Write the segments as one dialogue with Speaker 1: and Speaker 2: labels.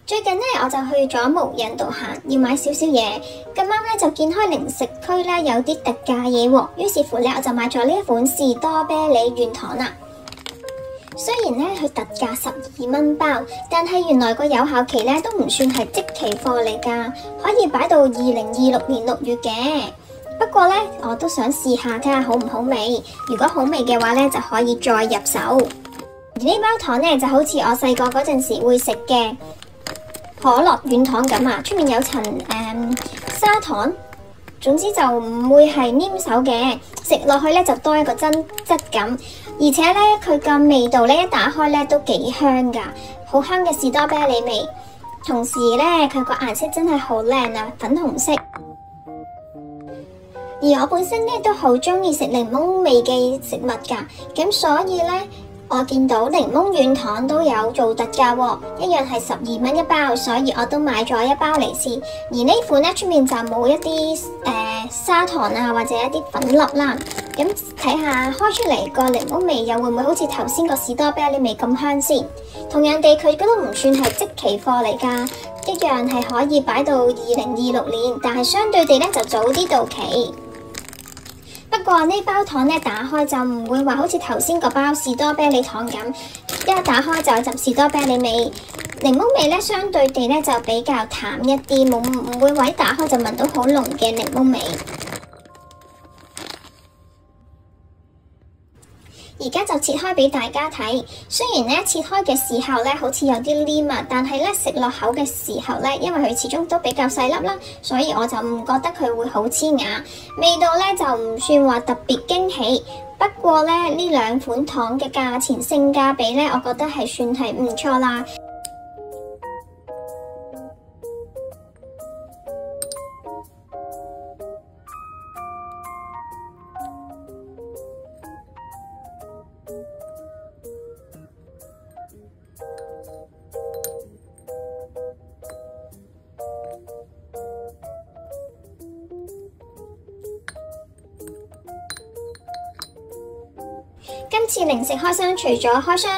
Speaker 1: 最近呢，我就去咗無人度行，要買少少嘢。咁啱呢，就見開零食區呢有啲特價嘢喎，於是乎呢，我就買咗呢一款士多啤梨軟糖啦。雖然呢，佢特價12蚊包，但係原來個有效期呢都唔算係即期貨嚟㗎，可以擺到2026年6月嘅。不過呢，我都想試下睇下好唔好味。如果好味嘅話呢，就可以再入手。而呢包糖呢，就好似我細個嗰陣時會食嘅可樂軟糖咁啊，出面有層砂糖，總之就唔會係黏手嘅，食落去咧就多一個真質感，而且咧佢個味道咧一打開咧都幾香噶，好香嘅士多啤梨味，同時咧佢個顏色真係好靚啊，粉紅色。而我本身咧都好中意食檸檬味嘅食物噶，咁所以咧。我見到檸檬軟糖都有做特價喎，一樣係12蚊一包，所以我都買咗一包嚟試。而呢款呢，出面就冇一啲砂糖啊或者一啲粉粒啦。咁睇下開出嚟個檸檬味又會唔會好似頭先個士多啤梨味咁香先？同樣地，佢都唔算係即期貨嚟㗎，一樣係可以擺到2026年，但係相對地呢，就早啲到期。不過呢包糖呢，打開就唔會話好似頭先個包士多啤梨糖咁，一打開就有陣士多啤梨味，檸檬味呢，相對地呢就比較淡一啲，唔會話一打開就聞到好濃嘅檸檬味。而家就切開俾大家睇，雖然呢切開嘅時候呢好似有啲黏啊，但係呢食落口嘅時候呢，因為佢始終都比較細粒啦，所以我就唔覺得佢會好黐牙，味道呢就唔算話特別驚喜。不過呢，呢兩款糖嘅價錢性價比呢，我覺得係算係唔錯啦。今次零食開箱除咗開箱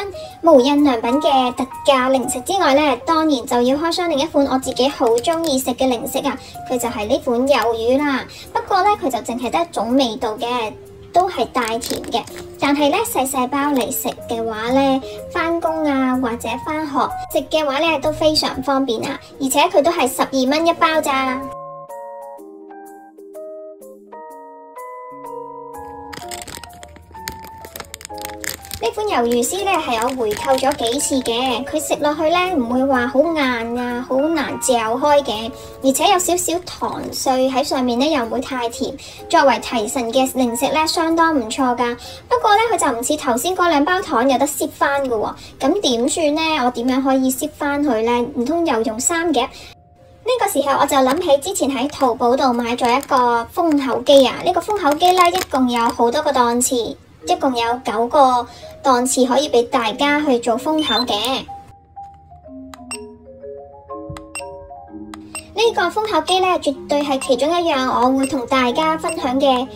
Speaker 1: 無印良品嘅特價零食之外呢，當然就要開箱另一款我自己好中意食嘅零食啊！佢就係呢款魷魚啦。不過呢，佢就淨係得一種味道嘅，都係帶甜嘅。但係呢，細細包嚟食嘅話呢，返工啊或者返學食嘅話呢都非常方便啊！而且佢都係12蚊一包咋。呢款魷魚絲呢係我回購咗幾次嘅，佢食落去呢唔會話好硬啊，好難嚼開嘅，而且有少少糖碎喺上面呢，又唔會太甜，作為提神嘅零食呢，相當唔錯噶。不過呢，佢就唔似頭先嗰兩包糖有得攝翻嘅喎，咁點算呢？我點樣可以攝翻佢呢？唔通又用3夾？呢個時候我就諗起之前喺淘寶度買咗一個封口機啊，呢個封口機呢，一共有好多個檔次，一共有9個檔次可以俾大家去做封口嘅。呢個封口機呢，絕對係其中一樣我會同大家分享嘅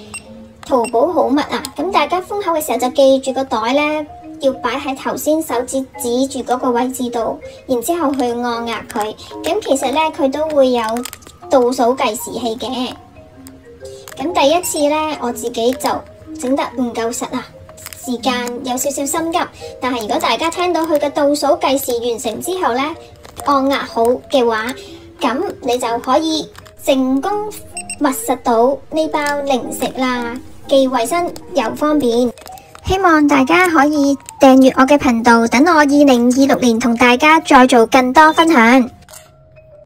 Speaker 1: 淘寶好物啊！咁大家封口嘅時候就記住個袋呢，要擺喺頭先手指指住嗰個位置度，然之後去按壓佢。咁其實呢，佢都會有倒數計時器嘅。咁第一次呢，我自己就整得唔夠實啊，時間有少少心急。但係如果大家聽到佢嘅倒數計時完成之後呢，按壓好嘅話，咁你就可以成功密實到呢包零食啦，既衛生又方便。希望大家可以訂閱我嘅頻道，等我2026年同大家再做更多分享。